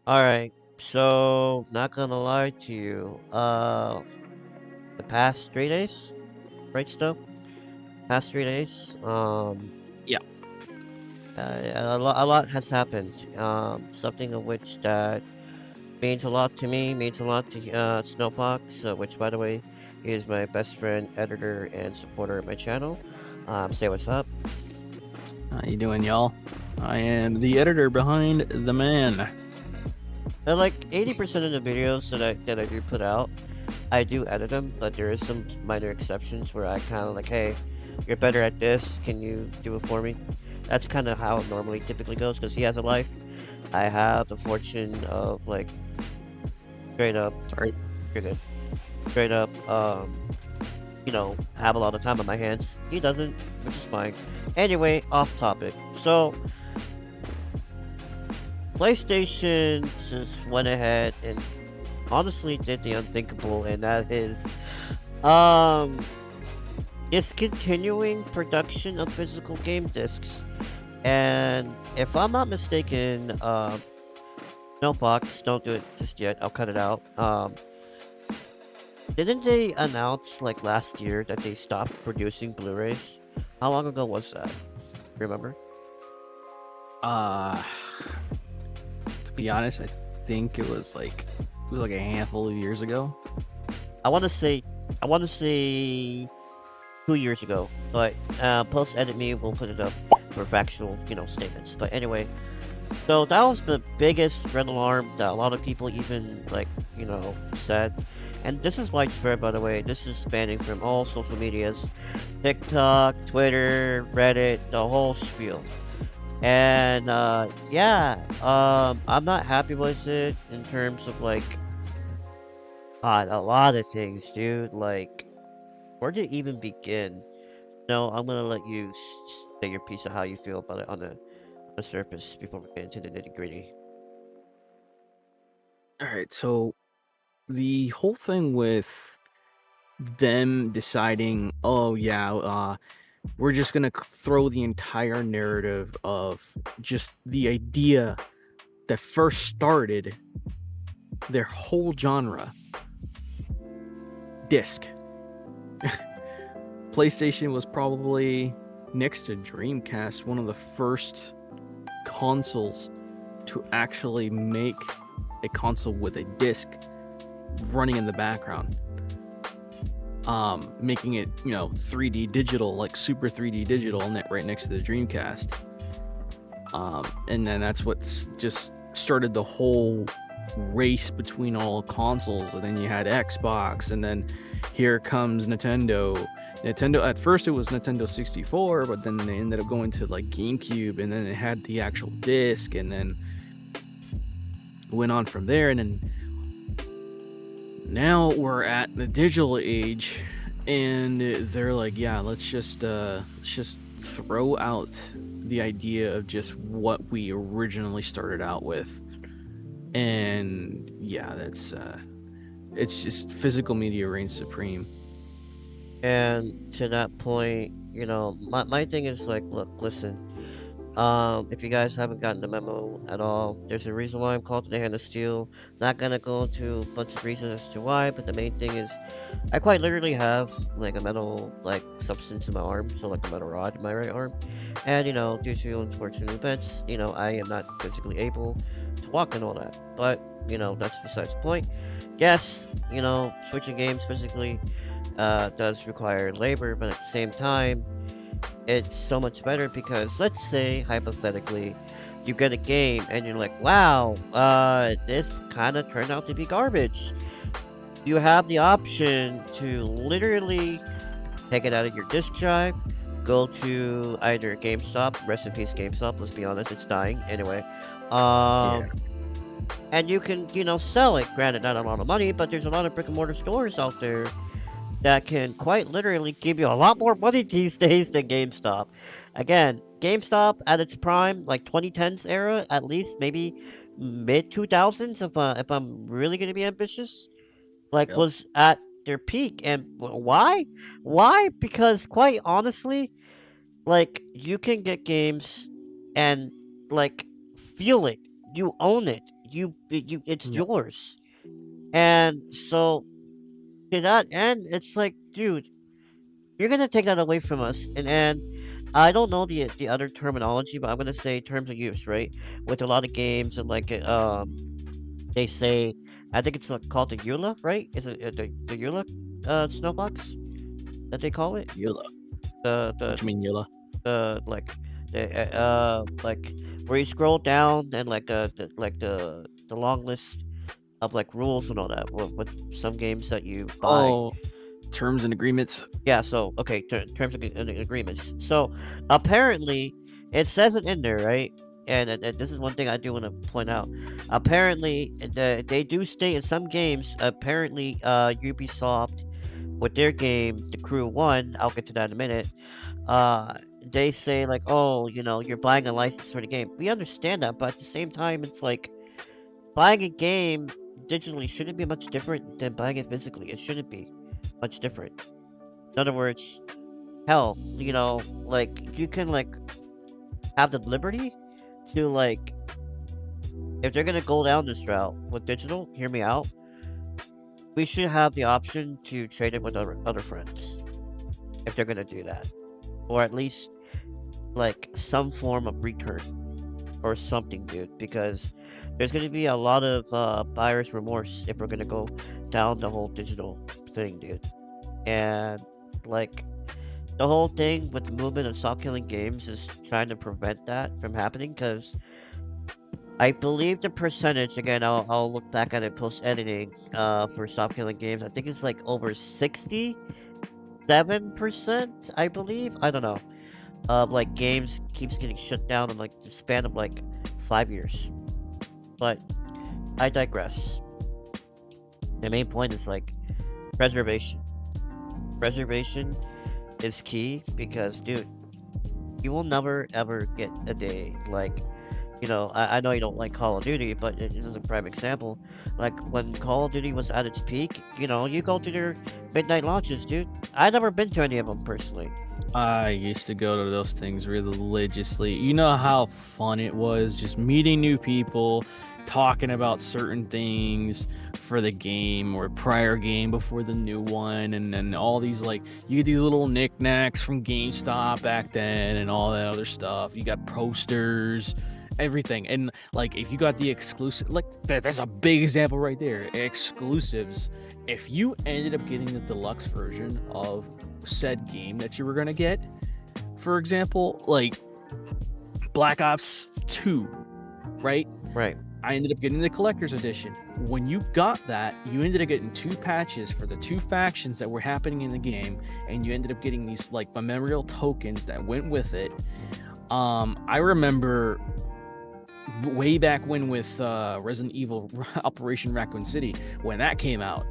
All right. So, not gonna lie to you. The past 3 days, right? Still, past 3 days. Yeah. A lot has happened. Something of which that means a lot to me, means a lot to Snowpox, which, by the way, is my best friend, editor, and supporter of my channel. Say what's up. How you doing, y'all? I am the editor behind the man. And like 80% of the videos that I do put out, I do edit them, but there is some minor exceptions where I kind of like, hey, you're better at this. Can you do it for me? That's kind of how it normally typically goes because he has a life. I have the fortune of like straight up, Sorry. you're good. Straight up, have a lot of time on my hands. He doesn't, which is fine. Anyway, off topic. So, PlayStation just went ahead and honestly did the unthinkable, and that is, um, discontinuing production of physical game discs. And if I'm not mistaken, no box, don't do it just yet. I'll cut it out. Didn't they announce like last year that they stopped producing Blu-rays? How long ago was that? Remember? Uh, to be honest, I think it was like a handful of years ago. I want to say, I want to say 2 years ago, but post edit me will put it up for factual, statements. But anyway, so that was the biggest red alarm that a lot of people even like, said. And this is widespread, by the way. This is spanning from all social medias, TikTok, Twitter, Reddit, the whole spiel. And yeah, I'm not happy with it in terms of like a lot of things, dude. Like, where to even begin? No, I'm gonna let you say your piece of how you feel about it on the surface before we get into the nitty gritty. All right, so the whole thing with them deciding, oh yeah, we're just gonna throw the entire narrative of just the idea that first started their whole genre, disc. PlayStation was probably next to Dreamcast one of the first consoles to actually make a console with a disc running in the background, making it 3D digital, like super 3D digital, and that right next to the Dreamcast. And then that's what's just started the whole race between all consoles. And then you had Xbox, and then here comes Nintendo. At first it was Nintendo 64, but then they ended up going to like GameCube, and then it had the actual disc, and then went on from there. And then now we're at the digital age, and they're like, yeah, let's just throw out the idea of just what we originally started out with. And yeah, that's it's just physical media reigns supreme. And to that point, my thing is like, look, listen. If you guys haven't gotten the memo at all, there's a reason why I'm called the Hand of Steel. Not gonna go into a bunch of reasons as to why, but the main thing is I quite literally have like a metal like substance in my arm, so like a metal rod in my right arm. And due to unfortunate events, I am not physically able to walk and all that. But, that's besides the point. Yes, switching games physically does require labor, but at the same time, it's so much better because let's say hypothetically you get a game and you're like, wow, this kind of turned out to be garbage. You have the option to literally take it out of your disk drive, go to either GameStop, rest in peace GameStop, let's be honest, it's dying anyway. Yeah. Um, and you can, sell it. Granted, not a lot of money, but there's a lot of brick and mortar stores out there that can quite literally give you a lot more money these days than GameStop. Again, GameStop at its prime, like 2010s era, at least maybe mid 2000s, if I'm really gonna be ambitious, like Yep. was at their peak. And why? Why? Because quite honestly, like you can get games and like feel it. You own it. it's Yep. yours. And so to that end, it's like, dude, you're gonna take that away from us. And I don't know the other terminology, but I'm gonna say terms of use, right? With a lot of games and like they say, I think it's called the EULA, right? Is it the EULA snowbox that they call it? Yola. The What the you mean Yola? like like where you scroll down and like the long list of like rules and all that with some games that you buy. Oh, terms and agreements. Yeah, so okay, terms and agreements. So apparently, it says it in there, right? And this is one thing I do want to point out. Apparently, they do state in some games. Apparently, Ubisoft with their game, The Crew One. I'll get to that in a minute. Uh, they say like, oh, you're buying a license for the game. We understand that, but at the same time, it's like buying a game digitally shouldn't be much different than buying it physically. It shouldn't be much different. In other words, hell, like you can like have the liberty to like if they're gonna go down this route with digital, hear me out. We should have the option to trade it with other friends if they're gonna do that, or at least like some form of return or something, dude. Because there's gonna be a lot of buyer's remorse if we're gonna go down the whole digital thing, dude. And like the whole thing with the movement of stop killing games is trying to prevent that from happening because I believe the percentage again I'll look back at it post editing for stop killing games. I think it's like over 67%, I believe. I don't know. Of like games keeps getting shut down in like the span of like 5 years. But I digress. The main point is like preservation. Preservation is key because dude, you will never ever get a day like I know you don't like Call of Duty, but it is a prime example. Like when Call of Duty was at its peak, you go to their midnight launches, dude. I never been to any of them personally. I used to go to those things religiously. You know how fun it was just meeting new people, talking about certain things for the game or prior game before the new one, and then all these like you get these little knickknacks from GameStop back then and all that other stuff. You got posters, everything. And like if you got the exclusive, like that's a big example right there. Exclusives. If you ended up getting the deluxe version of said game that you were going to get, for example, like Black Ops 2, right? Right. I ended up getting the collector's edition. When you got that, you ended up getting 2 patches for the 2 factions that were happening in the game, and you ended up getting these like memorial tokens that went with it. I remember way back when with Resident Evil Operation Raccoon City, when that came out,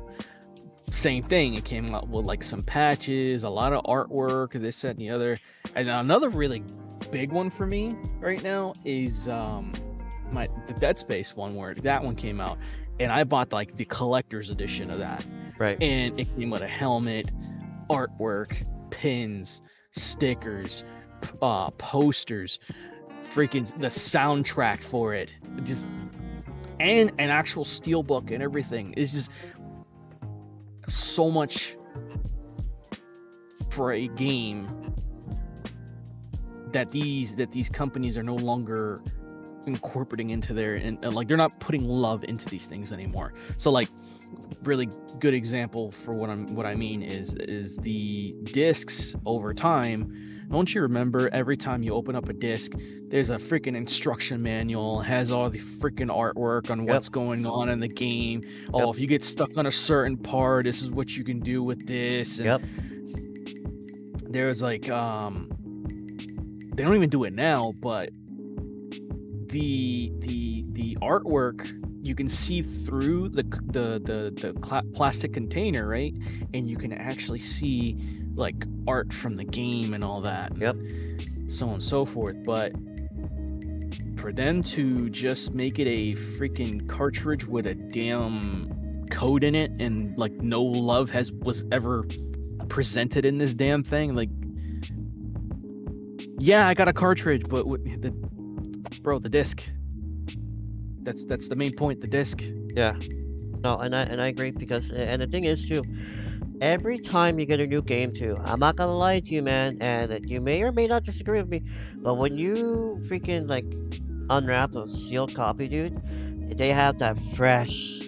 same thing. It came out with like some patches, a lot of artwork, this, that, and the other. And another really big one for me right now is the Dead Space one, where that one came out, and I bought like the collector's edition of that. Right. And it came with a helmet, artwork, pins, stickers, posters, freaking the soundtrack for it, just and an actual steelbook and everything. It's just so much for a game that these companies are no longer incorporating into their and like they're not putting love into these things anymore. So like really good example for what I mean is the discs over time. Don't you remember every time you open up a disc, there's a freaking instruction manual, has all the freaking artwork on what's going on in the game. Oh, if you get stuck on a certain part, this is what you can do with this. And there's like they don't even do it now, but the artwork, you can see through the plastic container, right? And you can actually see like art from the game and all that. So on and so forth. But for them to just make it a freaking cartridge with a damn code in it and like no love was ever presented in this damn thing, like, yeah, I got a cartridge, but the disc, That's the main point. The disc. Yeah. No, and I agree because and the thing is too, every time you get a new game too, I'm not gonna lie to you, man, and you may or may not disagree with me, but when you freaking like unwrap a sealed copy, dude, they have that fresh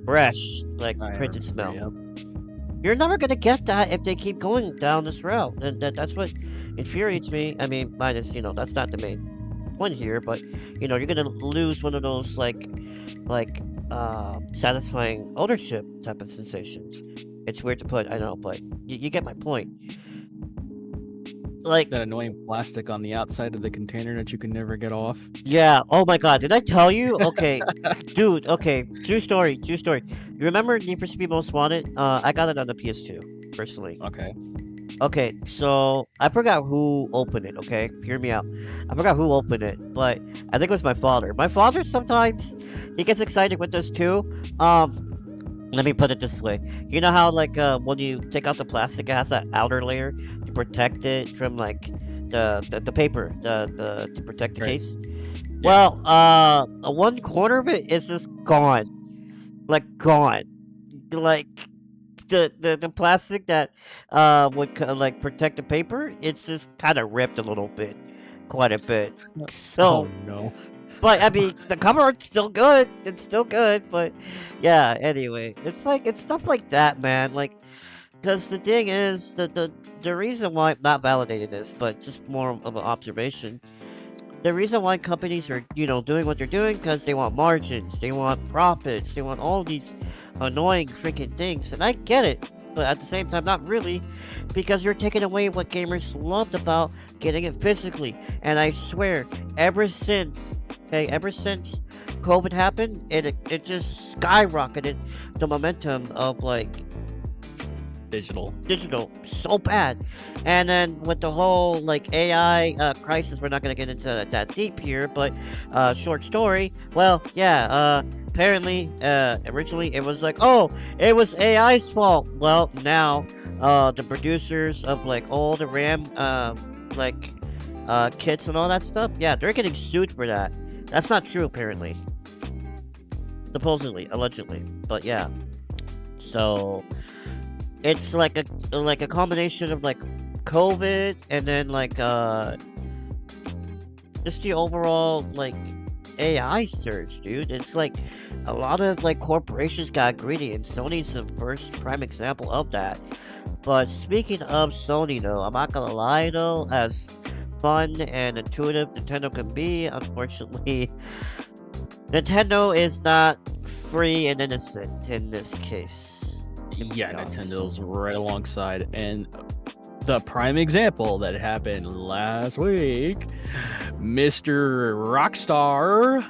like I printed remember. smell. Yep. You're never gonna get that if they keep going down this route, and that's what infuriates me. I mean, minus that's not the main point here, but you're gonna lose one of those like satisfying ownership type of sensations. It's weird to put, I know, but you get my point. Like, That annoying plastic on the outside of the container that you can never get off. yeah, oh my god, did I tell you? Okay, dude, okay, true story, true story. You remember Need for Speed Most Wanted? I got it on the PS2, personally. Okay. Okay, so I forgot who opened it, okay? Hear me out. I forgot who opened it, but I think it was my father. My father sometimes, he gets excited with this too. Let me put it this way. You know how like when you take out the plastic, it has that outer layer to protect it from like the paper, the to protect the Right. case. Yeah. Well, one corner of it is just gone, like gone, like the plastic that would like protect the paper. It's just kind of ripped a little bit, quite a bit. Oh So no. but I mean, the cover art's still good. It's still good, but yeah. Anyway, it's stuff like that, man. Like, because the thing is, the reason why I'm not validating this, but just more of an observation. The reason why companies are doing what they're doing because they want margins, they want profits, they want all these annoying freaking things, and I get it. But at the same time, not really, because you're taking away what gamers loved about getting it physically. And I swear, ever since COVID happened, it just skyrocketed the momentum of like Digital. so bad. And then with the whole like AI crisis, we're not gonna get into that deep here, but short story. Well, yeah. Apparently, originally it was like, oh, it was AI's fault. Well, now, the producers of like all the RAM, like, kits and all that stuff, yeah, they're getting sued for that. That's not true, apparently. Supposedly, allegedly, but yeah. So it's like a combination of like COVID and then like just the overall like AI surge, dude. It's like a lot of like corporations got greedy, and Sony's the first prime example of that. But speaking of Sony, though, I'm not gonna lie though, as fun and intuitive Nintendo can be, unfortunately, Nintendo is not free and innocent in this case. To be Yeah, honest. Nintendo's right alongside, and the prime example that happened last week, Mr. Rockstar,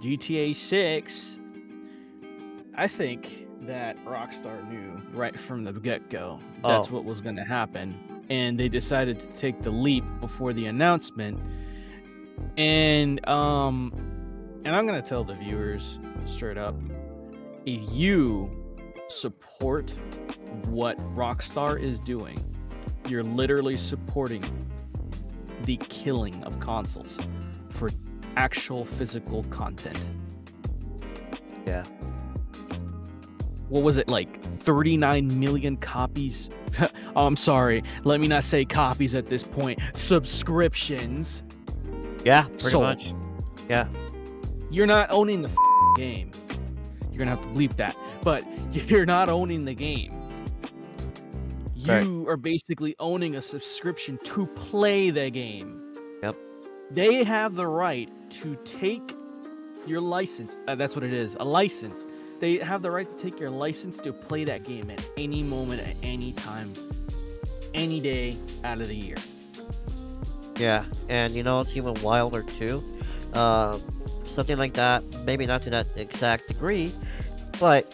GTA 6. I think that Rockstar knew right from the get-go that's Oh. what was going to happen, and they decided to take the leap before the announcement. And I'm going to tell the viewers straight up, if you support what Rockstar is doing, you're literally supporting the killing of consoles for actual physical content. Yeah. What was it, like 39 million copies? Oh, I'm sorry, let me not say copies at this point. Subscriptions. Yeah, pretty Sold. much. Yeah. You're not owning the game. You're gonna have to bleep that, but you're not owning the game. You are basically owning a subscription to play the game. Yep. They have the right to take your license. That's what it is, a license. They have the right to take your license to play that game at any moment, at any time, any day out of the year. Yeah, and it's even wilder too. Something like that, maybe not to that exact degree, but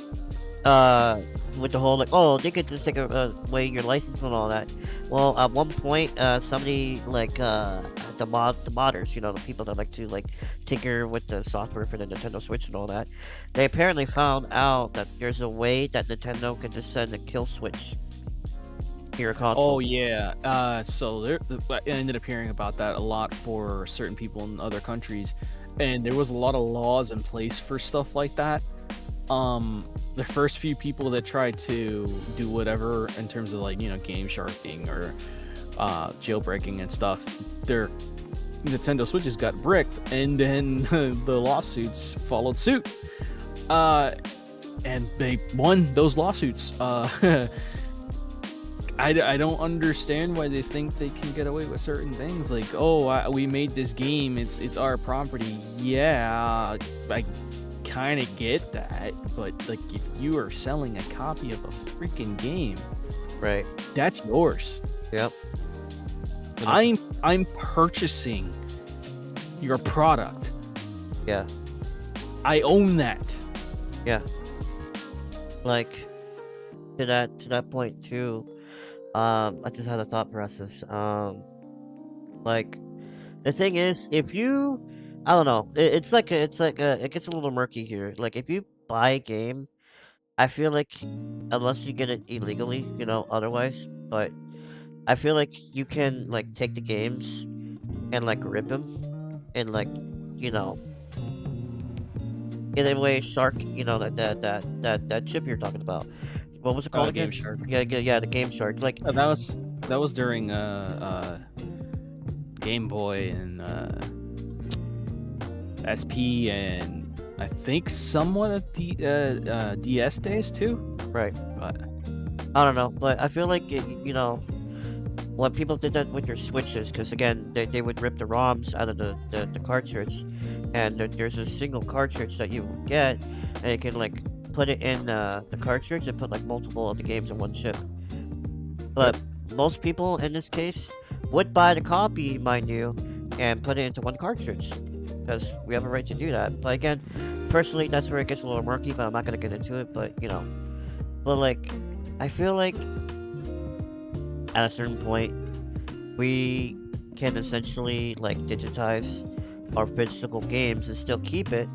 with the whole like, oh, they could just take away your license and all that. Well, at one point, somebody like the modders, the people that like to like tinker with the software for the Nintendo Switch and all that, they apparently found out that there's a way that Nintendo can just send a kill switch your Oh console. yeah. So I ended up hearing about that a lot for certain people in other countries, and there was a lot of laws in place for stuff like that. The first few people that tried to do whatever in terms of like game sharking or jailbreaking and stuff, their Nintendo Switches got bricked, and then the lawsuits followed suit. And they won those lawsuits. I don't understand why they think they can get away with certain things. Like, oh, we made this game. It's our property. Yeah, I kind of get that. But like, if you are selling a copy of a freaking game, Right. that's yours. Yep. I'm purchasing your product. Yeah. I own that. Yeah. Like to that point too. I just had a thought process. Like the thing is, if you, I don't know, it gets a little murky here. Like if you buy a game, I feel like unless you get it illegally, otherwise, but I feel like you can like take the games and like rip them and like, you know, in a way, Shark, that chip you're talking about. What was it called Game again? Shark. Yeah, the Game Shark. Like, That was during Game Boy and SP and I think somewhat of the DS days too. right. But I don't know, but I feel like when people did that with their Switches, because again, they would rip the ROMs out of the cartridge, and there's a single cartridge that you get, and you can like put it in the cartridge and put like multiple of the games in one chip. Yep. But most people in this case would buy the copy, mind you, and put it into one cartridge, because we have a right to do that. But again, personally, that's where it gets a little murky. But I'm not gonna get into it. But like, I feel like at a certain point, we can essentially like digitize our physical games and still keep it.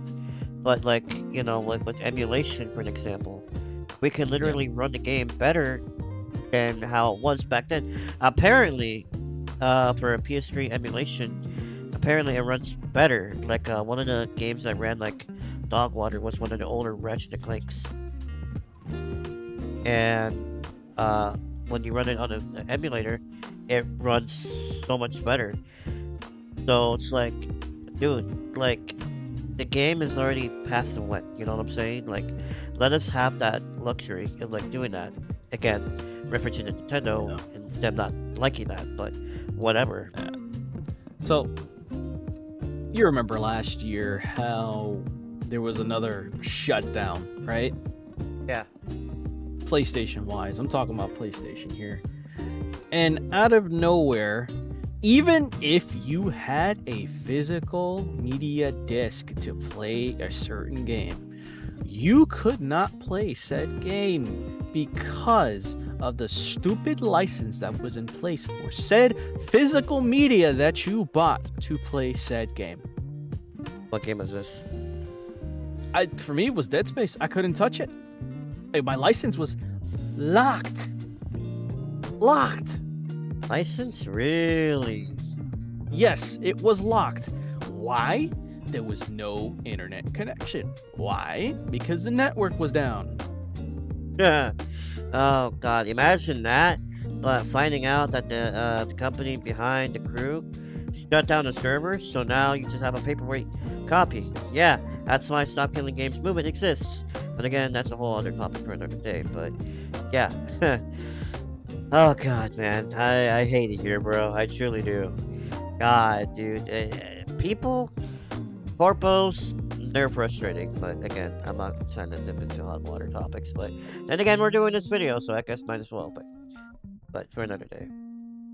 But like, like with emulation, for an example, we can yeah, literally run the game better than how it was back then. Apparently, for a PS3 emulation, apparently it runs better. Like one of the games that ran like Dog Water was one of the older Ratchet and Clanks, and when you run it on an emulator, it runs so much better. So it's like, dude, like the game is already past the wet. You know what I'm saying? Like, let us have that luxury of like doing that. Again, referencing to Nintendo yeah. and them not liking that, but whatever. Yeah. So you remember last year how there was another shutdown, right? Yeah. PlayStation wise. I'm talking about PlayStation here. And out of nowhere, even if you had a physical media disc to play a certain game, you could not play said game because of the stupid license that was in place for said physical media that you bought to play said game. What game is this? For me, it was Dead Space. I couldn't touch it. My license was locked. Locked. License? Really? Yes, it was locked. Why? There was no internet connection. Why? Because the network was down. Oh god, imagine that. But finding out that the company behind the crew shut down the servers, so now you just have a paperweight copy. Yeah, that's why Stop Killing Games movement exists. But again, that's a whole other topic for another day. But yeah. Oh god, man, I hate it here, bro. I truly do. God, dude, people, corpos, they're frustrating. But again, I'm not trying to dip into hot water topics. But then again, we're doing this video, so I guess might as well. But for another day.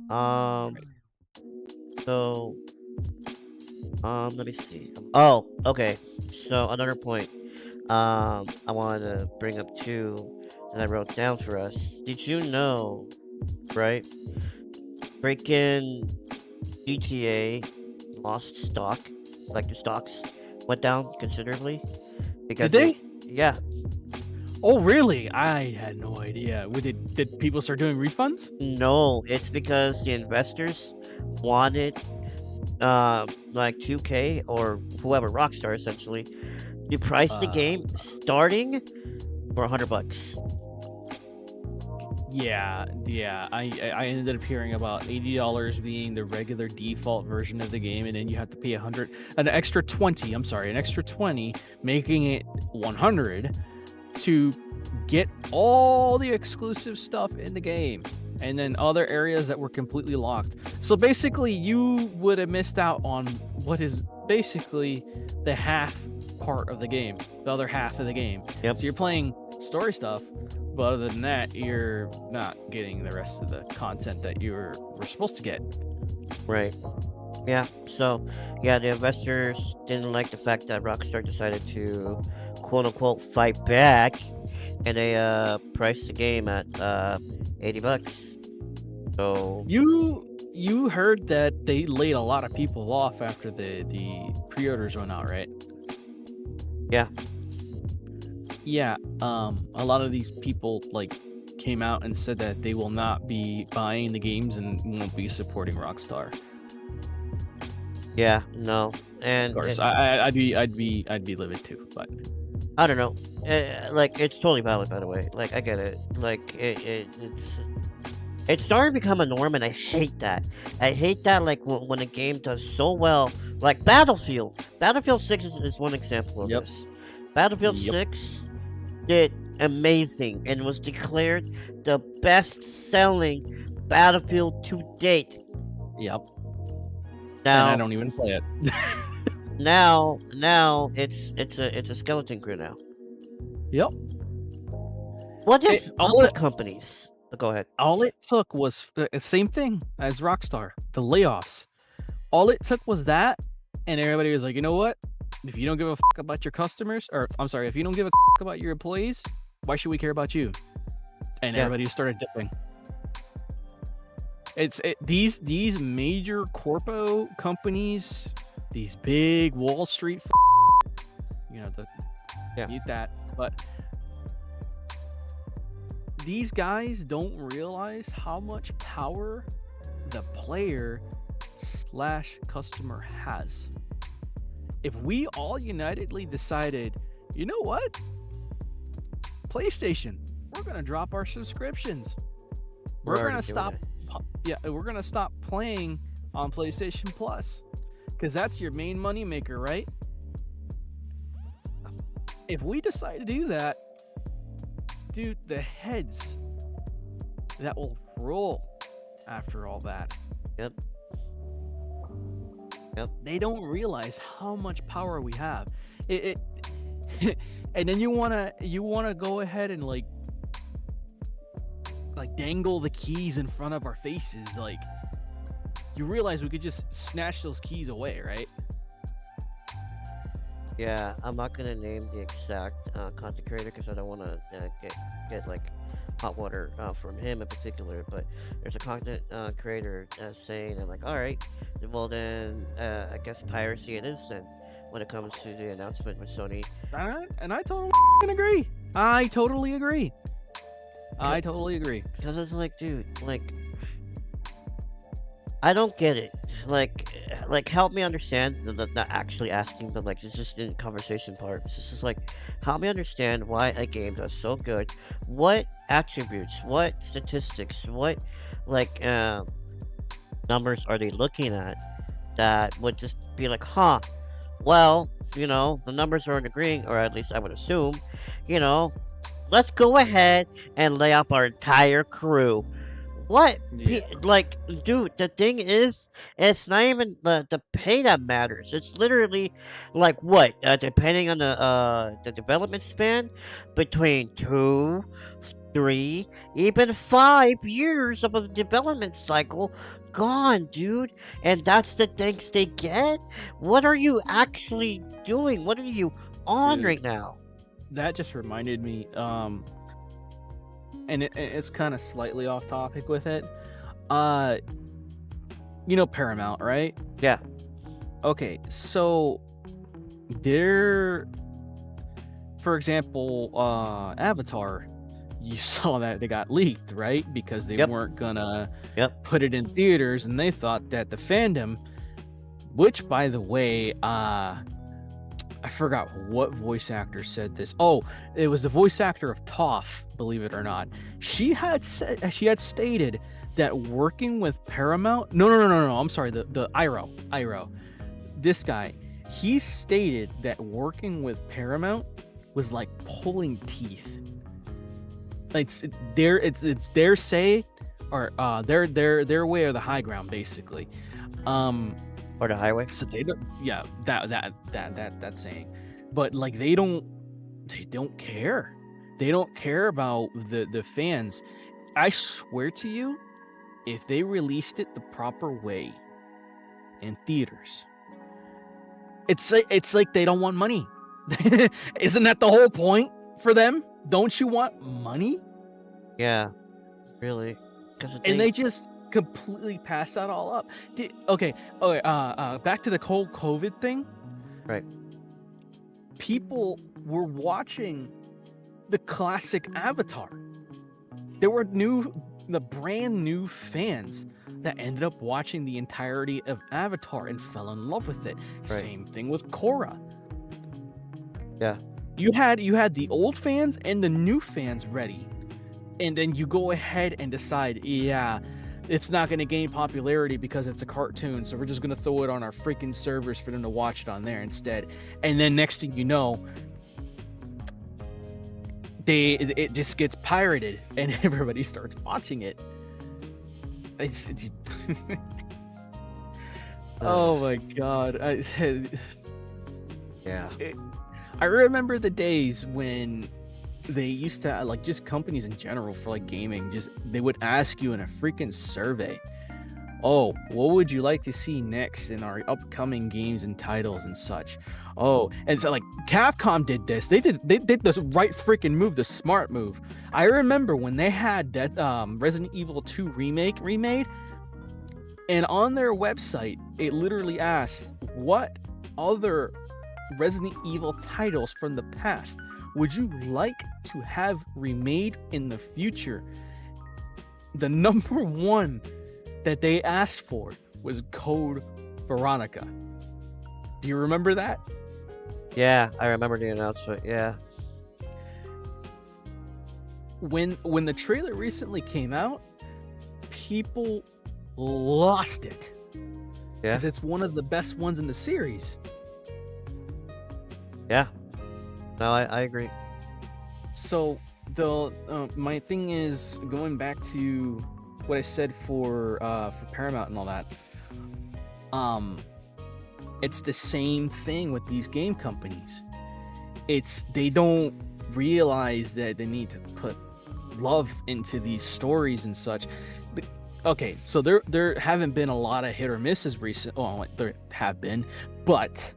Um. So. Let me see. Oh, okay. So another point. I wanted to bring up too that I wrote down for us. Did you know, right? Freaking GTA lost stock, like the stocks went down considerably Did because they? yeah, Oh, really? I had no idea. Did people start doing refunds? No, it's because the investors wanted like 2K or whoever, Rockstar essentially, to price the Uh, game starting for $100. yeah. I ended up hearing about $80 being the regular default version of the game, and then you have to pay an extra 20. I'm sorry, an extra 20, making it 100 to get all the exclusive stuff in the game, and then other areas that were completely locked. So basically, you would have missed out on what is basically the half part of the game, the other half of the game. Yep. So you're playing story stuff, but other than that, you're not getting the rest of the content that were supposed to get. Right. Yeah. So, yeah, the investors didn't like the fact that Rockstar decided to quote unquote fight back, and they priced the game at $80. So You heard that they laid a lot of people off after the pre-orders went out, right? yeah, Yeah, a lot of these people came out and said that they will not be buying the games and won't be supporting Rockstar. yeah, no, Of and course, I'd be livid too, but I don't know. Like it's totally valid, by the way. Like I get it. Like it's starting to become a norm, and I hate that. I hate that. Like when a game does so well, like Battlefield. Battlefield 6 is one example of Yep. this. Battlefield Yep. 6 did amazing and was declared the best-selling Battlefield to date. Yep. And I Now, don't even play it. now it's a skeleton crew now. Yep. What is up all with it companies? Go ahead. all it took was the same thing as Rockstar, the layoffs. All it took was that, and everybody was like, you know what? If you don't give a fuck about your customers, or I'm sorry, if you don't give a fuck about your employees, why should we care about you? And Yeah. everybody started dipping. These major corpo companies, these big Wall Street, mute that. But these guys don't realize how much power the player / customer has. If we all unitedly decided, you know what? PlayStation, we're gonna drop our subscriptions. We're already gonna doing stop. it. Yeah, we're gonna stop playing on PlayStation Plus, because that's your main moneymaker, right? If we decide to do that, dude, the heads that will roll after all that. Yep. They don't realize how much power we have. It and then you wanna go ahead and like dangle the keys in front of our faces. Like, you realize we could just snatch those keys away, right? Yeah, I'm not gonna name the exact content creator because I don't want to get like hot water from him in particular. But there's a content creator saying that, like, all right, well then I guess piracy it is then when it comes to the announcement with Sony. And I totally agree. I totally agree. Because it's like, dude, like, I don't get it. Like, help me understand. Not actually asking, but like, it's just in conversation part. It's just like, help me understand why a game does so good. What attributes? What statistics? What like numbers are they looking at that would just be like, huh? Well, the numbers aren't agreeing, or at least I would assume. Let's go ahead and lay off our entire crew. What? Yeah. Like, dude, the thing is, it's not even the pay that matters. It's literally like what? Depending on the development span, between 2, 3, even 5 years of a development cycle gone, dude. And that's the thanks they get? What are you actually doing? What are you on Dude. right now? That just reminded me, and it's kind of slightly off topic with it. Paramount, right? Yeah. Okay, so for for example, Avatar, you saw that they got leaked, right? Because they Yep. weren't gonna Yep. put it in theaters, and they thought that the fandom, which by the way, I forgot what voice actor said this. Oh, it was the voice actor of Toph, believe it or not. She had stated that working with Paramount. No. I'm sorry. The Iroh. This guy, he stated that working with Paramount was like pulling teeth. It's their say, or their way or the high ground, basically. Or the highway. So they don't, yeah, that saying, but like they don't care. They don't care about the fans. I swear to you, if they released it the proper way in theaters, it's like they don't want money. Isn't that the whole point for them? Don't you want money? Yeah. Really. Because the And thing. they just completely pass that all up. Okay, back to the whole COVID thing. Right. People were watching the classic Avatar. There were the brand new fans that ended up watching the entirety of Avatar and fell in love with it. Right. Same thing with Korra. Yeah. You had the old fans and the new fans ready, and then you go ahead and decide, yeah, it's not going to gain popularity because it's a cartoon, so we're just going to throw it on our freaking servers for them to watch it on there instead. And then next thing you know, it just gets pirated and everybody starts watching it. It's oh my god. Yeah. I remember the days when they used to, like, just companies in general for like gaming, just they would ask you in a freaking survey, oh, what would you like to see next in our upcoming games and titles and such. Oh, and so like Capcom did this. They did the right freaking move, the smart move. I remember when they had that Resident Evil 2 remake remade, and on their website it literally asks, what other Resident Evil titles from the past would you like to have remade in the future? The number one that they asked for was Code Veronica. Do you remember that? Yeah, I remember the announcement. Yeah. When the trailer recently came out, people lost it. Yeah. Because it's one of the best ones in the series. Yeah. No, I agree. So the my thing is, going back to what I said for Paramount and all that. It's the same thing with these game companies. They don't realize that they need to put love into these stories and such. Okay, so there haven't been a lot of hit or misses recent. Oh, there have been, but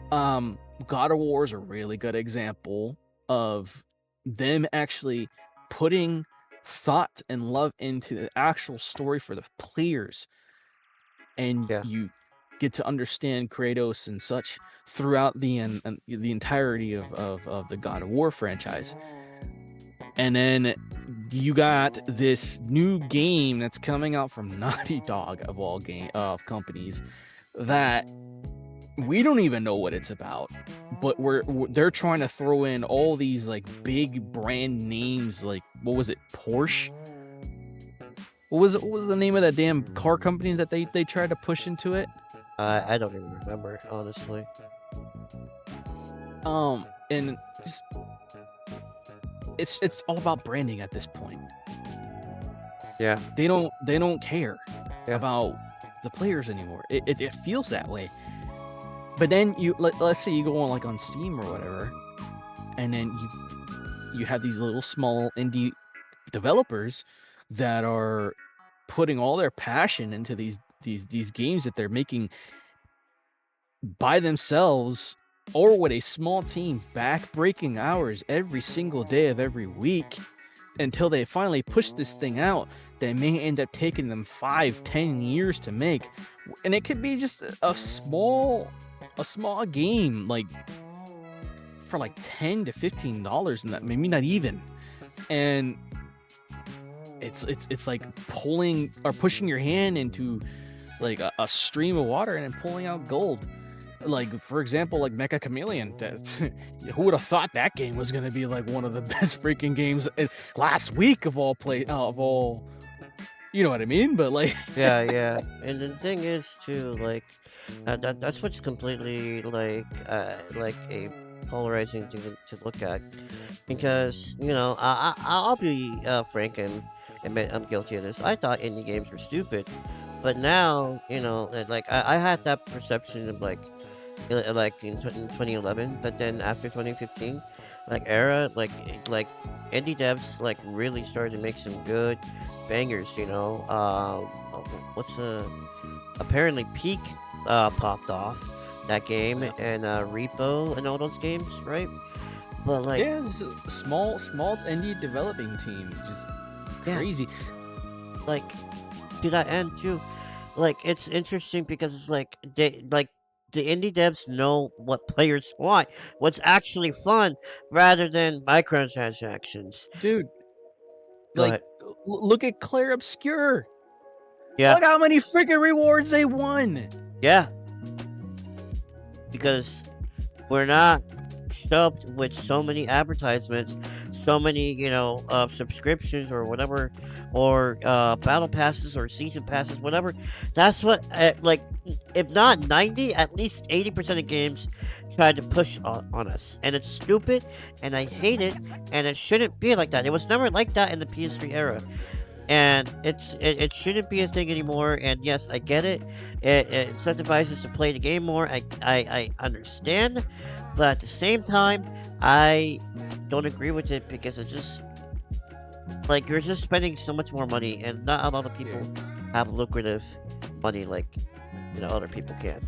God of War is a really good example of them actually putting thought and love into the actual story for the players, and Yeah. you get to understand Kratos and such throughout the entirety of the God of War franchise. And then you got this new game that's coming out from Naughty Dog, of all companies, that we don't even know what it's about, but they're trying to throw in all these like big brand names, like, what was it, Porsche? What was the name of that damn car company that they tried to push into it? I don't even remember, honestly. And just, it's all about branding at this point. Yeah. They don't care Yeah. about the players anymore. It feels that way. But then let's say you go on, like, on Steam or whatever, and then you have these little small indie developers that are putting all their passion into these games that they're making by themselves or with a small team, back-breaking hours every single day of every week, until they finally push this thing out that may end up taking them 5-10 years to make. And it could be just a small game, like for like $10 to $15, and that maybe not even. And it's like pulling or pushing your hand into like a stream of water and then pulling out gold. Like, for example, like Mecha Chameleon. Who would have thought that game was gonna be like one of the best freaking games last week of all you know what I mean? But like, Yeah, yeah. And the thing is too, like, that's what's completely like a polarizing thing to look at, because I'll be frank and admit I'm guilty of this. I thought indie games were stupid, but now like I had that perception of like in 2011, but then after 2015, like era, like indie devs like really started to make some good bangers. What's apparently Peak popped off that game, yeah, and Repo and all those games, right? But like, yeah, it's a small indie developing team, just yeah, crazy. like to that end too. Like it's interesting because it's like the indie devs know what players want, what's actually fun, rather than microtransactions. Dude, Go like, ahead. look at Claire Obscure. Yeah, Look how many freaking rewards they won. yeah, because we're not shoved with so many advertisements, so many, subscriptions or whatever, or battle passes or season passes, whatever. That's what, like, if not 90, at least 80% of games try to push on us. And it's stupid, and I hate it, and it shouldn't be like that. It was never like that in the PS3 era. And it shouldn't be a thing anymore. And yes, I get it. It incentivizes to play the game more. I understand, but at the same time, I don't agree with it, because it's just like you're just spending so much more money, and not a lot of people have lucrative money like other people can.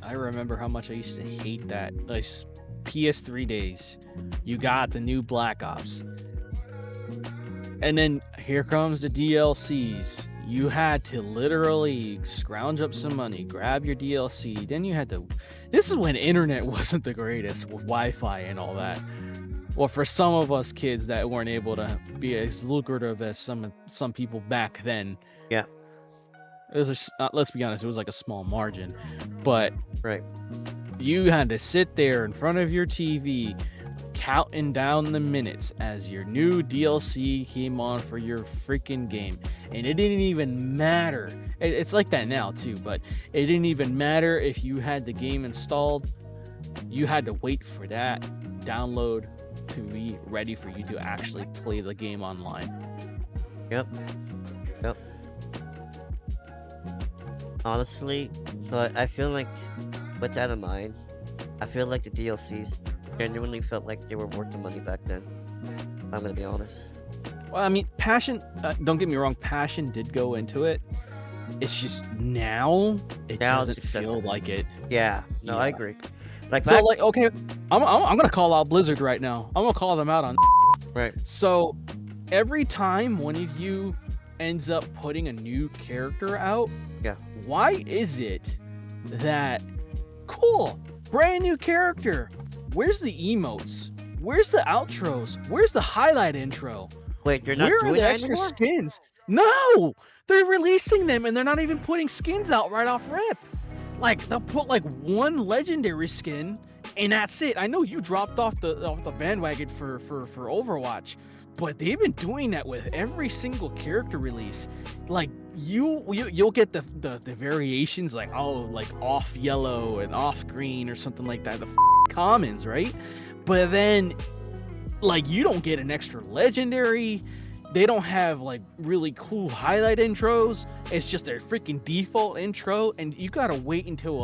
I remember how much I used to hate that. Like, PS3 days, you got the new Black Ops, and then here comes the DLCs. You had to literally scrounge up some money, grab your DLC. Then you had to. This is when internet wasn't the greatest with Wi-Fi and all that. Well, for some of us kids that weren't able to be as lucrative as some people back then. Yeah. It was let's be honest, it was like a small margin, but Right. you had to sit there in front of your TV, counting down the minutes as your new DLC came on for your freaking game. And it didn't even matter. It's like that now too, but it didn't even matter if you had the game installed. You had to wait for that download to be ready for you to actually play the game online. Yep. Yep. Honestly, but I feel like, with that in mind, I feel like the DLCs genuinely felt like they were worth the money back then. I'm gonna be honest. Well, I mean, passion, don't get me wrong, passion did go into it. It's just now it Now doesn't it's feel excessive. like it. Yeah. No, I Yeah. agree. Like So, back. like, okay, I'm gonna call out Blizzard right now. I'm gonna call them out on. Right. So, every time one of you ends up putting a new character out, Yeah. why is it that cool, brand new character? Where's the emotes? Where's the outros? Where's the highlight intro? Wait, you're not Where are doing the that extra anymore? skins? No, they're releasing them and they're not even putting skins out right off rip. Like, they'll put like one legendary skin and that's it. I know you dropped off the bandwagon for Overwatch, but they've been doing that with every single character release. Like, you'll get the variations, like, oh, like off yellow and off green or something like that, the commons, right? But then, like, you don't get an extra legendary. They don't have like really cool highlight intros. It's just their freaking default intro, and you gotta wait until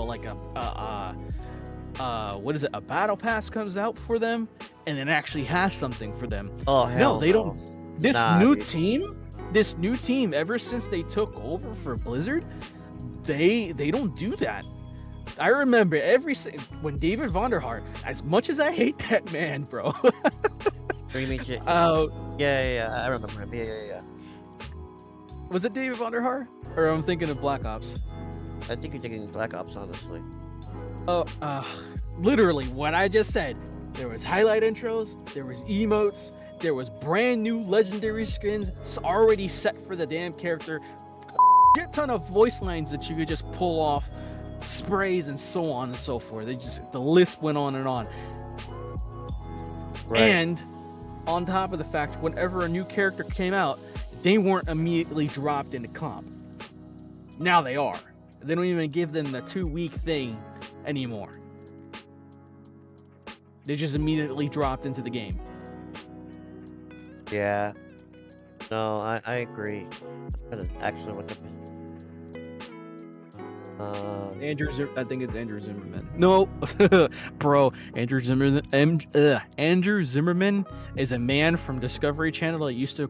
what is it, a battle pass comes out for them, and it actually has something for them. Oh hell No, they no. don't. This Nah, new dude. team, ever since they took over for Blizzard, they don't do that. I remember when David Vonderhaar, as much as I hate that man, bro. Dreamy shit. uh, Yeah. I remember him. Yeah. was it David Vonderhaar? Or I'm thinking of Black Ops. I think you're thinking Black Ops, honestly. Oh, literally what I just said. there was highlight intros, there was emotes, there was brand new legendary skins already set for the damn character, shit ton of voice lines that you could just pull off, sprays and so on and so forth. The list went on and on. Right. And on top of the fact, whenever a new character came out, they weren't immediately dropped into comp. Now they are. They don't even give them the 2-week thing anymore. They just immediately dropped into the game. Yeah. No, I agree. That's actually what the I think it's Andrew Zimmerman. No, bro, Andrew Zimmerman is a man from Discovery Channel that used to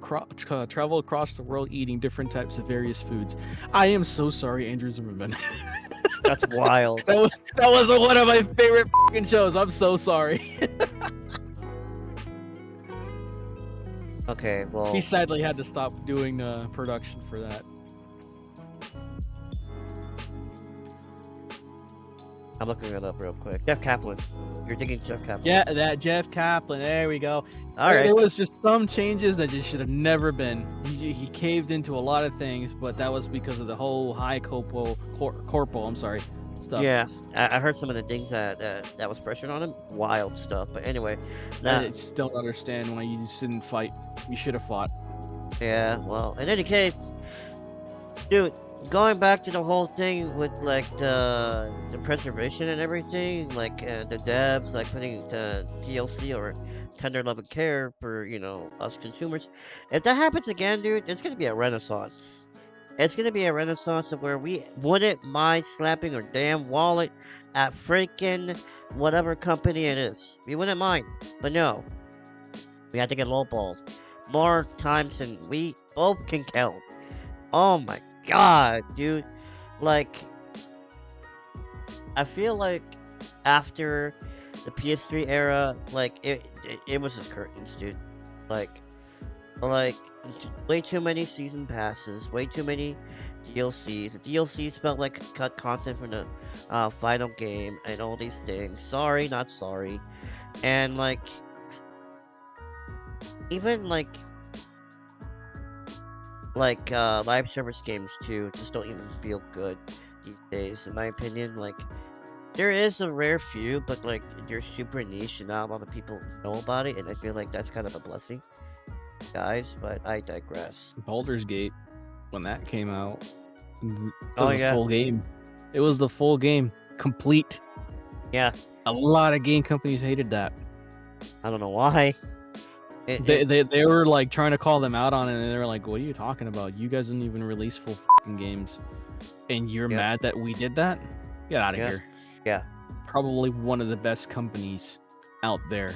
travel across the world eating different types of various foods. I am so sorry, Andrew Zimmerman. that's wild. That was one of my favorite fucking shows. I'm so sorry. Okay, well, He sadly had to stop doing production for that. I'm looking it up real quick. Jeff Kaplan. You're thinking Jeff Kaplan. Yeah, that Jeff Kaplan. There we go. All right. There was just some changes that just should have never been. He caved into a lot of things, but that was because of the whole high corpo stuff. Yeah, I heard some of the things that was pressured on him. Wild stuff. But anyway, I just don't understand why you just didn't fight. You should have fought. Yeah, well, in any case, dude, going back to the whole thing with like the preservation and everything, like the devs like putting the DLC or tender love and care for us consumers. If that happens again, dude, it's gonna be a renaissance. It's gonna be a renaissance of where we wouldn't mind slapping our damn wallet at freaking whatever company it is. We wouldn't mind, but no, we had to get lowballed more times than we both can count. Oh my god, dude. Like, I feel like after the PS3 era, like it was just curtains, dude. Like way too many season passes, way too many DLCs. The DLCs felt like cut content from the final game and all these things. Sorry, not sorry. And like, even like live service games too just don't even feel good these days, in my opinion. Like, there is a rare few, but like they're super niche and not a lot of people know about it, and I feel like that's kind of a blessing, guys. But I digress. Baldur's Gate, when that came out, it Oh, was a yeah. full game. It was the full game, complete. Yeah, A lot of game companies hated that. I don't know why. They were like trying to call them out on it, and they were like, "What are you talking about? You guys didn't even release full fucking games, and you're Yeah. mad that we did that? Get out of Yeah. here!" Yeah. Probably one of the best companies out there.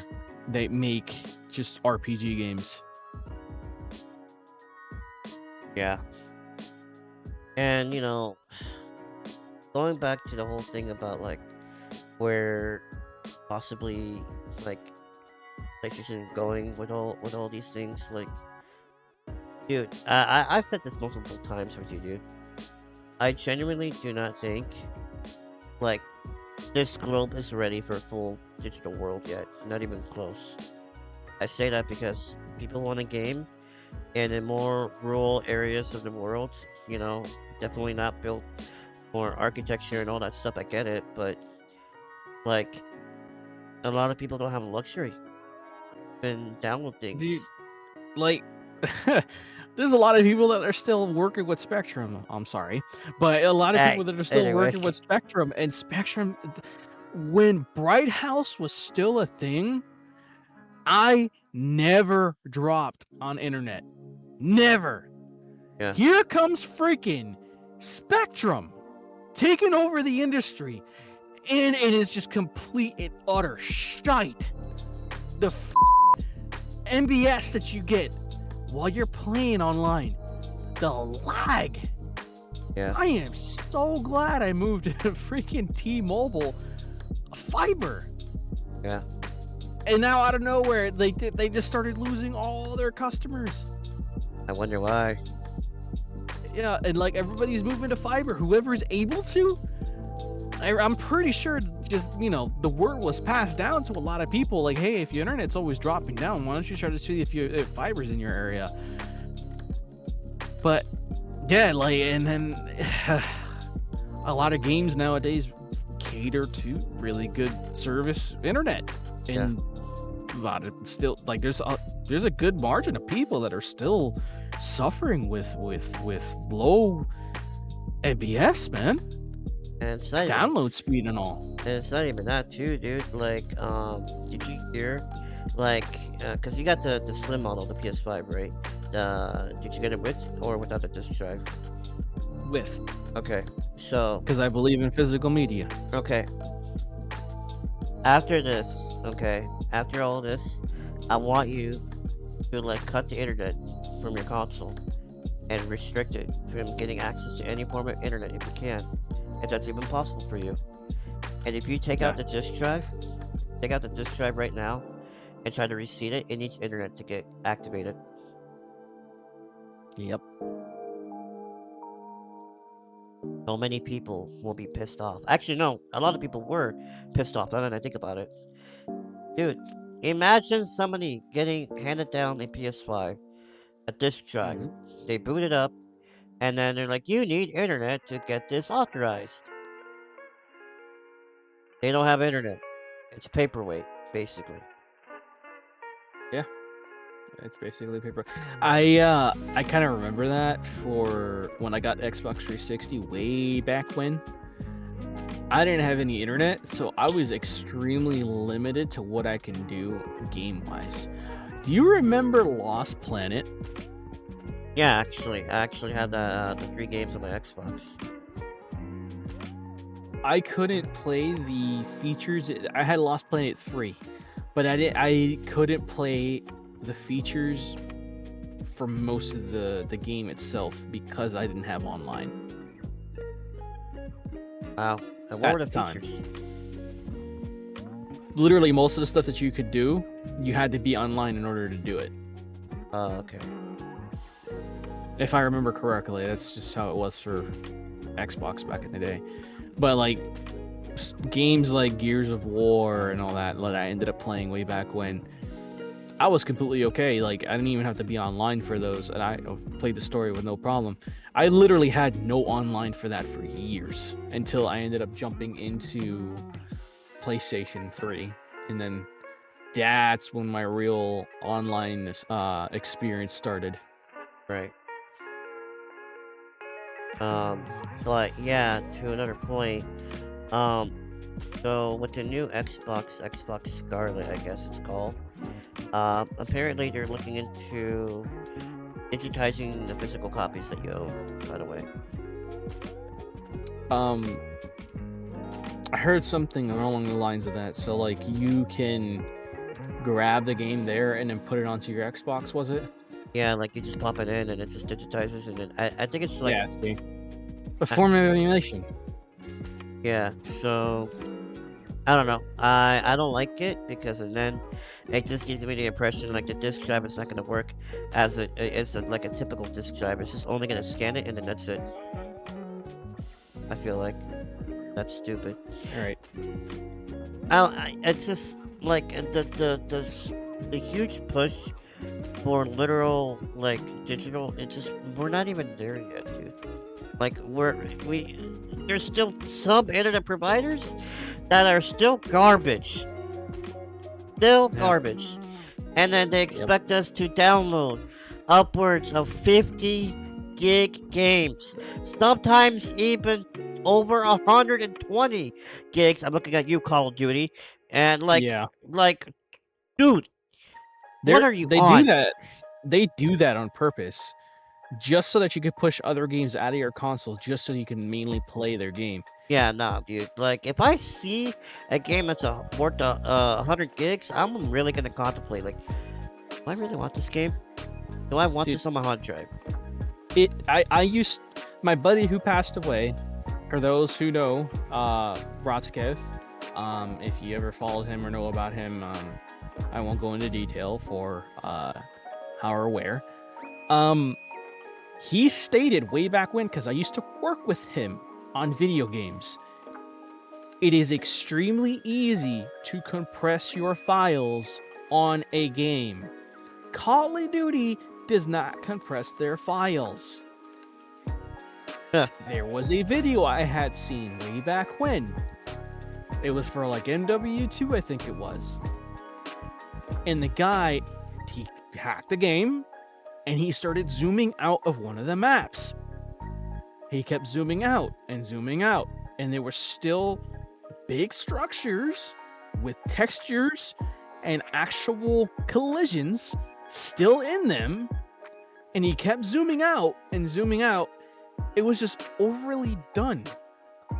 They make just RPG games. Yeah. And going back to the whole thing about like where possibly like PlayStation going with all these things, like, dude, I've said this multiple times with you, dude. I genuinely do not think like this globe is ready for a full digital world yet. Not even close. I say that because people want a game, and in more rural areas of the world, definitely not built more architecture and all that stuff. I get it, but like a lot of people don't have a luxury and download things. Dude, like, there's a lot of people that are still working with Spectrum. I'm sorry, but a lot of people that are still Anyway. working with Spectrum. And Spectrum, when Bright House was still a thing, I never dropped on internet. Never. Yeah. Here comes freaking Spectrum taking over the industry, and it is just complete and utter shite. The MBS that you get while you're playing online, the lag. Yeah. I am so glad I moved to freaking T-Mobile fiber. Yeah. And now out of nowhere, they just started losing all their customers. I wonder why. Yeah, and like everybody's moving to fiber. Whoever's able to, I'm pretty sure just, the word was passed down to a lot of people like, hey, if your internet's always dropping down, why don't you try to see if fiber's in your area? But yeah, like, and then a lot of games nowadays cater to really good service internet, and a lot of still, like, there's a good margin of people that are still suffering with low MBS, man. And it's not even, Download speed and all. and it's not even that too, dude. Like, did you hear, like, cause you got the slim model, the PS5, right? Did you get it with or without the disc drive? With, Okay, so because I believe in physical media. okay. After this, okay, after all this, I want you to like cut the internet from your console and restrict it from getting access to any form of internet if you can, if that's even possible for you. And if you take out Okay. the disk drive, take out the disk drive right now and try to reseat it, it needs internet to get activated. Yep. So many people will be pissed off. Actually, no, a lot of people were pissed off now that I think about it. Dude, imagine somebody getting handed down a PS5, a disk drive. Mhm. They boot it up, and then they're like, you need internet to get this authorized. They don't have internet. It's paperweight, basically. Yeah. It's basically paper. I kind of remember that for when I got Xbox 360 way back when. I didn't have any internet, so I was extremely limited to what I can do game-wise. Do you remember Lost Planet? Yeah, actually, I actually had the 3 games on my Xbox. I couldn't play the features. I had Lost Planet 3, but I couldn't play the features for most of the game itself because I didn't have online. Wow. And what At were the the time. features? Literally, most of the stuff that you could do, you had to be online in order to do it. Okay. If I remember correctly, that's just how it was for Xbox back in the day. But like games like Gears of War and all that I ended up playing way back when, I was completely okay. Like, I didn't even have to be online for those, and I played the story with no problem. I literally had no online for that for years until I ended up jumping into PlayStation 3, and then that's when my real online experience started. Right. But yeah, to another point, um, so with the new Xbox Scarlet, I guess it's called, apparently they're looking into digitizing the physical copies that you own, by the way. I heard something along the lines of that. So, like, you can grab the game there and then put it onto your Xbox, was it? Yeah, like you just pop it in and it just digitizes and then I think it's like, Yeah, see. A I, form of emulation. yeah, so I don't know. I don't like it because and then it just gives me the impression like the disk drive is not going to work as like a typical disk drive. It's just only going to scan it and then that's it. I feel like that's stupid. All right. It's just like the huge push for literal like digital. It's just we're not even there yet, dude. Like there's still some internet providers that are still garbage. Still Yeah. garbage. And then they expect us to download upwards of 50 gig games. Sometimes even over 120 gigs. I'm looking at you, Call of Duty. And Yeah. dude, what are you on? They do that on purpose, just so that you could push other games out of your console, just so you can mainly play their game. Yeah, nah, dude. Like, if I see a game that's worth 100 gigs, I'm really gonna contemplate. Like, do I really want this game? Do I want Dude, this on my hard drive? I used my buddy who passed away. For those who know, Brotskev, if you ever followed him or know about him, I won't go into detail for how or where. He stated way back when, because I used to work with him on video games, it is extremely easy to compress your files on a game. Call of Duty does not compress their files. Yeah. There was a video I had seen way back when. It was for like MW2, I think it was. And the guy, he hacked the game and he started zooming out of one of the maps. He kept zooming out, and there were still big structures with textures and actual collisions still in them. And he kept zooming out and zooming out. It was just overly done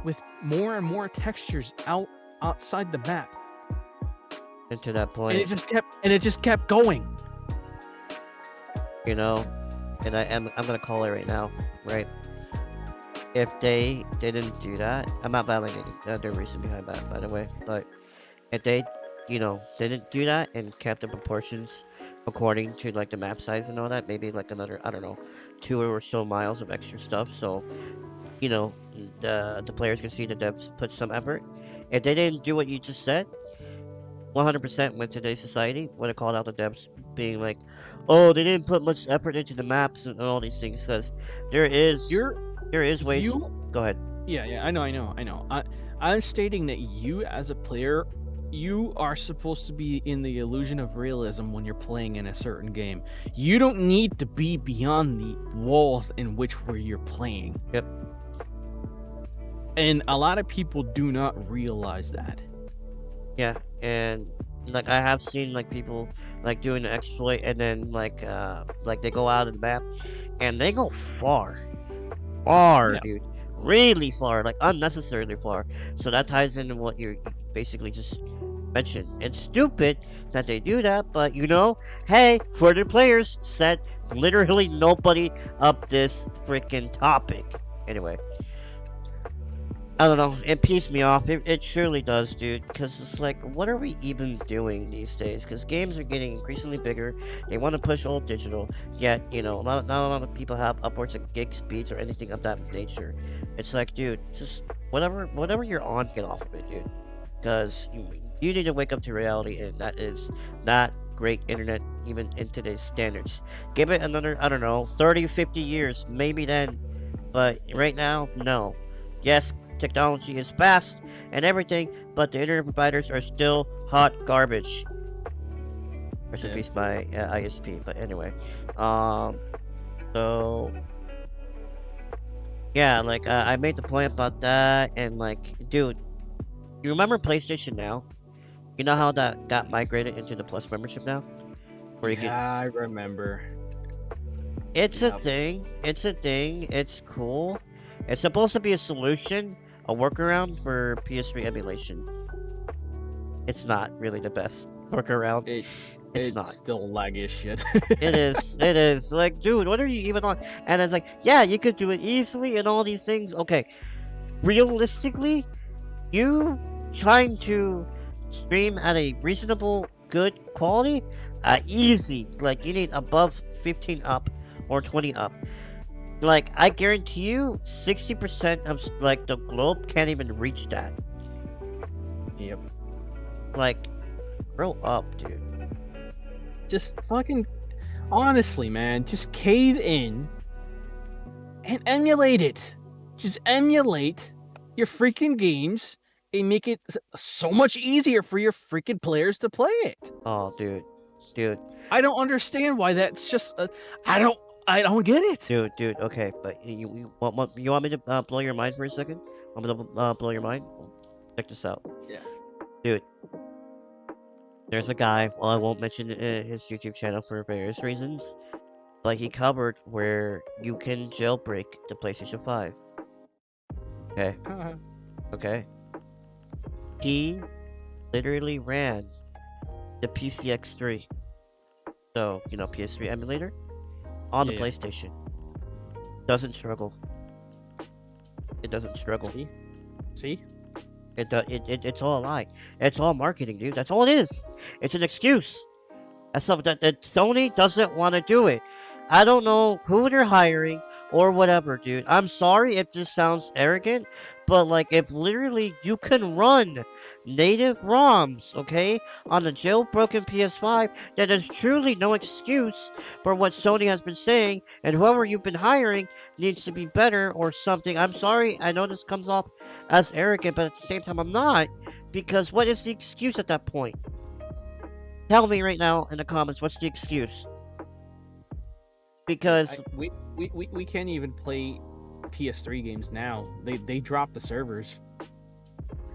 with more and more textures outside the map. And to that point, And it just kept going. you know, and I'm gonna call it right now, right? If they didn't do that, I'm not validating their reason behind that, by the way, but if they, didn't do that and kept the proportions according to like the map size and all that, maybe like another, I don't know, 2 or so miles of extra stuff, so the players can see the devs put some effort. If they didn't do what you just said, 100% with today's society would have called out the devs being like, oh, they didn't put much effort into the maps and all these things, because there is ways. Go ahead. Yeah, I know. I'm stating that you as a player, you are supposed to be in the illusion of realism when you're playing in a certain game. You don't need to be beyond the walls in which where you're playing. Yep. And a lot of people do not realize that. Yeah, and like I have seen like people like doing the exploit and then like they go out of the map and they go far, Yeah. dude, really far, like unnecessarily far. So that ties into what you basically just mentioned. It's stupid that they do that, but hey, further players said literally nobody up this freaking topic. Anyway. I don't know, it pees me off, it surely does, dude, because it's like, what are we even doing these days? Because games are getting increasingly bigger, they want to push all digital, yet, not a lot of people have upwards of gig speeds or anything of that nature. It's like, dude, just whatever you're on, get off of it, dude, because you need to wake up to reality, and that is not great internet, even in today's standards. Give it another, I don't know, 30, 50 years, maybe then, but right now, no. Yes, technology is fast and everything, but the internet providers are still hot garbage. Rest in peace, my ISP. But anyway, so yeah, like I made the point about that, and like, dude, you remember PlayStation Now? You know how that got migrated into the Plus membership now, where you I remember. It's a thing. It's cool. It's supposed to be a solution, a workaround for PS3 emulation. It's not really the best workaround. It's not. Still laggy as shit. It is. Like, dude, what are you even on? And it's like, yeah, you could do it easily and all these things. Okay. Realistically, you trying to stream at a reasonable, good quality, easy. Like, you need above 15 up or 20 up. Like, I guarantee you, 60% of, like, the globe can't even reach that. Yep. Like, grow up, dude. Just fucking... Honestly, man, just cave in and emulate it. Just emulate your freaking games and make it so much easier for your freaking players to play it. Oh, dude. I don't understand why that's just... I don't get it. Dude, okay, but you want me to blow your mind for a second? Want me to blow your mind? Check this out. Yeah. Dude, there's a guy, well, I won't mention his YouTube channel for various reasons, but he covered where you can jailbreak the PlayStation 5. Okay? Okay? He literally ran the PCX3. So, PS3 emulator on the PlayStation. Doesn't struggle. It doesn't struggle. See? It's all a lie. It's all marketing, dude. That's all it is. It's an excuse. That's something that Sony doesn't want to do it. I don't know who they're hiring or whatever, dude. I'm sorry if this sounds arrogant, But like, if literally you can run native ROMs, okay, on the jailbroken PS5, then there's truly no excuse for what Sony has been saying, and whoever you've been hiring needs to be better or something. I'm sorry, I know this comes off as arrogant, but at the same time, I'm not, because what is the excuse at that point? Tell me right now in the comments, what's the excuse? Because We can't even play PS3 games now. They dropped the servers.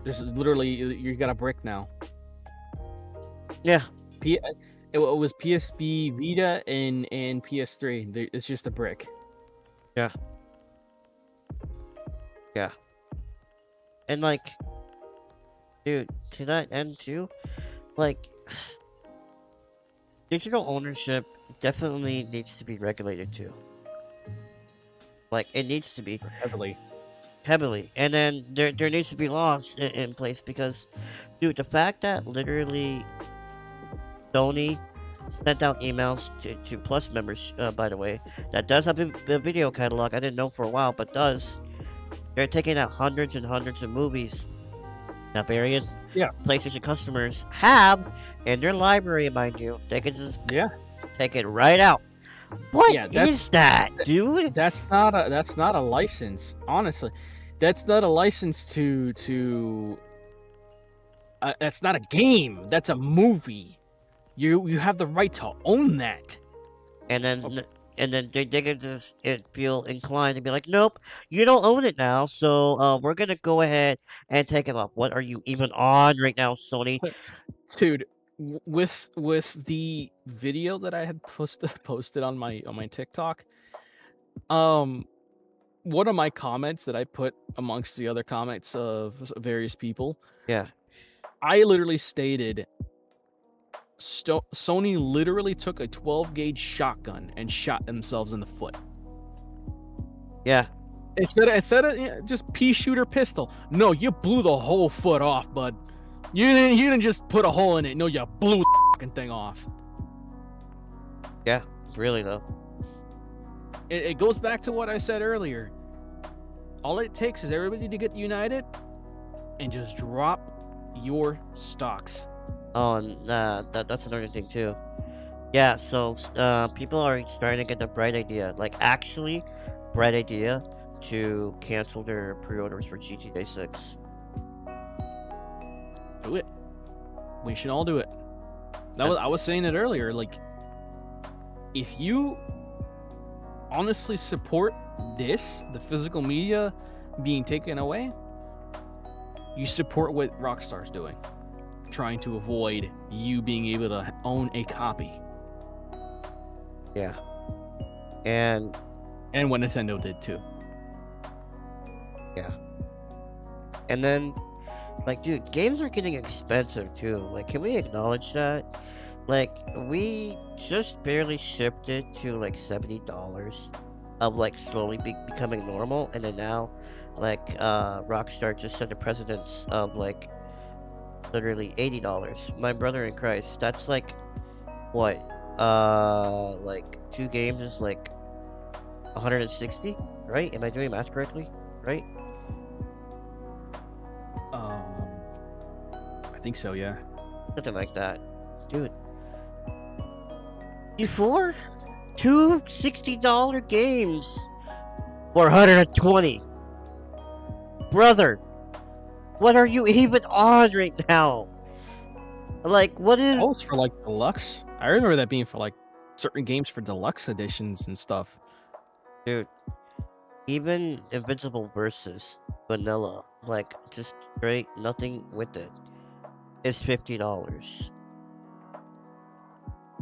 There's literally you got a brick now. yeah, It was PSP Vita and PS3. It's just a brick. yeah, yeah, and like, dude, to that end too, like, digital ownership definitely needs to be regulated too. Like, it needs to be Heavily. and then there needs to be laws in place because, dude, the fact that literally Sony sent out emails to Plus members, by the way, that does have a video catalog. I didn't know for a while, but does. They're taking out hundreds and hundreds of movies that various PlayStation customers have in their library, mind you. They can just take it right out. What is that, dude? That's not a license. Honestly, that's not a license to. That's not a game. That's a movie. You have the right to own that. And then they can just feel inclined to be like, nope, you don't own it now, so we're gonna go ahead and take it off. What are you even on right now, Sony? Dude, with the video that I had posted on my TikTok, one of my comments that I put amongst the other comments of various people, I literally stated Sony literally took a 12 gauge shotgun and shot themselves in the foot. Yeah. Instead of just pea shooter pistol. No, you blew the whole foot off, bud. You didn't just put a hole in it. No, you blew the fucking thing off. Yeah, really though. It goes back to what I said earlier. All it takes is everybody to get united and just drop your stocks. Oh, and that's another thing too. Yeah, so people are starting to get the bright idea, like actually bright idea, to cancel their pre-orders for GTA 6. Do it. We should all do it. I was saying it earlier. Like, if you honestly support the physical media being taken away, you support what Rockstar's doing, trying to avoid you being able to own a copy. Yeah. And what Nintendo did too. Yeah. And then, like, dude, games are getting expensive too. Like, can we acknowledge that? Like, we just barely shipped it to like $70 of like slowly becoming normal, and then now, like, Rockstar just set the precedence of like literally $80. My brother in Christ, that's like what? Like 2 games is like 160, right? Am I doing math correctly? Right? I think so, yeah. Something like that. Dude. Before, 2 $60 games for 120. Brother, what are you even on right now? Like, what is... That was for like deluxe. I remember that being for like certain games for deluxe editions and stuff. Dude, even Invincible versus Vanilla, like, just straight nothing with it, is $50.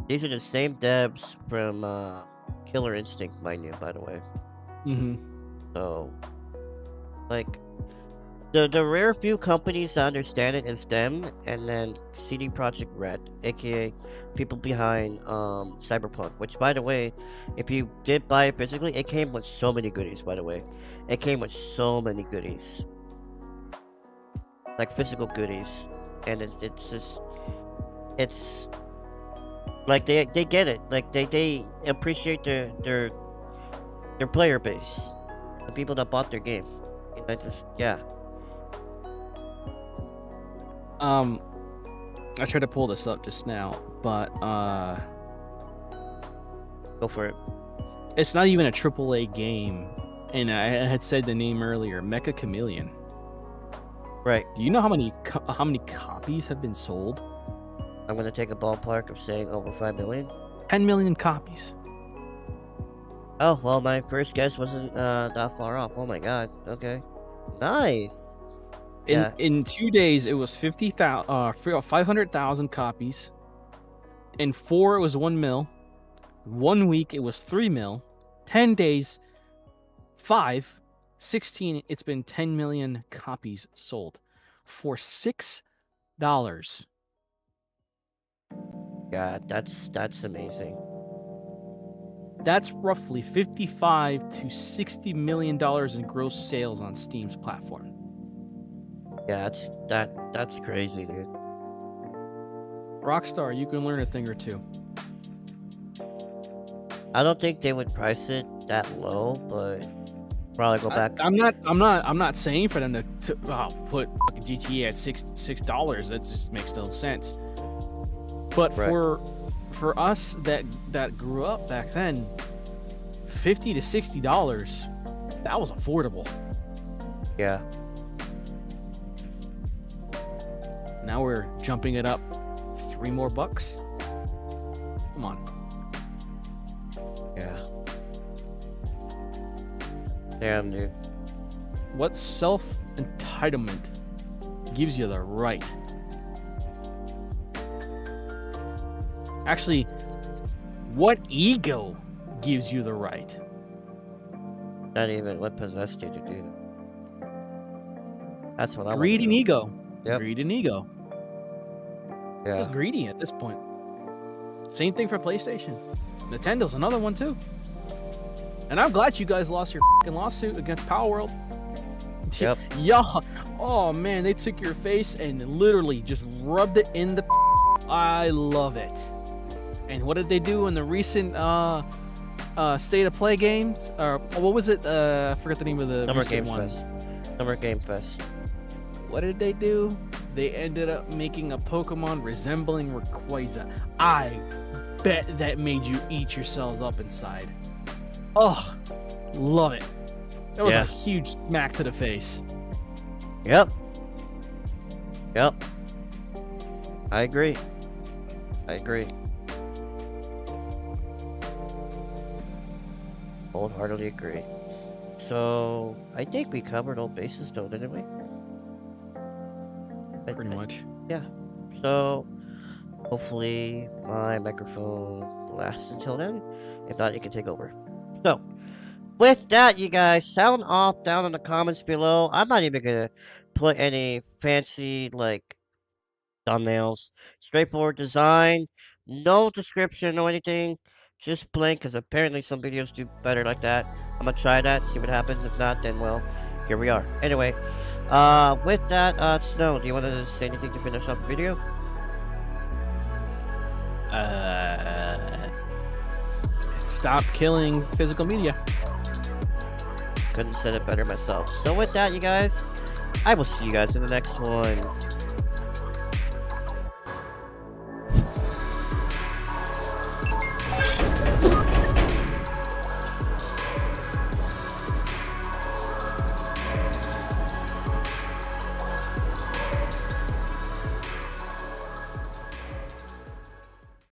These are the same devs from Killer Instinct, mind you, by the way. So, like, the rare few companies that understand it is them, and then CD Projekt Red, aka people behind Cyberpunk. Which, by the way, if you did buy it physically, it came with so many goodies. By the way, it came with so many goodies, like physical goodies, and it's just like they get it, like they appreciate their player base, the people that bought their game. I just, yeah. I tried to pull this up just now, but Go for it. it's not even a AAA game. And I had said the name earlier, Mecha Chameleon. Right. Do you know how many copies have been sold? I'm gonna take a ballpark of saying over 5 million. 10 million copies. Oh well, my first guess wasn't that far off. Oh my god. Okay. Nice. Yeah. In 2 days, it was 500,000 copies. In 4, it was 1 mil. 1 week, it was 3 mil. 10 days, 5. 16, it's been 10 million copies sold for $6. Yeah, that's amazing. That's roughly $55 to $60 million in gross sales on Steam's platform. Yeah, that's crazy, dude. Rockstar, you can learn a thing or two. I don't think they would price it that low, but probably go back. I'm not saying for them to put fucking GTA at $6. That just makes no sense. But Right. for us that grew up back then, $50 to $60, that was affordable. Yeah. Now we're jumping it up $3 more. Come on. Yeah. Damn, dude. What self-entitlement gives you the right? Actually, what ego gives you the right? Not even what possessed you to do. That's what I want. Greed and ego. Yep. Greed and ego. Yeah. Just greedy at this point. Same thing for PlayStation. Nintendo's another one too. And I'm glad you guys lost your fucking lawsuit against Power World. Yep. Yeah. Oh man, they took your face and literally just rubbed it in the. I love it. And what did they do in the recent State of Play games? Or what was it? I forgot the name of the Summer recent Game one. Fest. Summer Game Fest. What did they do? They ended up making a Pokemon resembling Rayquaza. I bet that made you eat yourselves up inside. Oh, love it. That was Yeah. a huge smack to the face. Yep. Yep. I agree. Wholeheartedly agree. So, I think we covered all bases though, didn't we? Pretty much. Yeah. So, hopefully my microphone lasts until then. If not, you can take over. So, with that, you guys, sound off down in the comments below. I'm not even gonna put any fancy, like, thumbnails. Straightforward design. No description, no anything. Just blank, because apparently some videos do better like that. I'm gonna try that, see what happens. If not, then, well, here we are. Anyway, with that, Snow, do you want to say anything to finish up the video? Stop killing physical media. Couldn't have said it better myself. So with that, you guys, I will see you guys in the next one.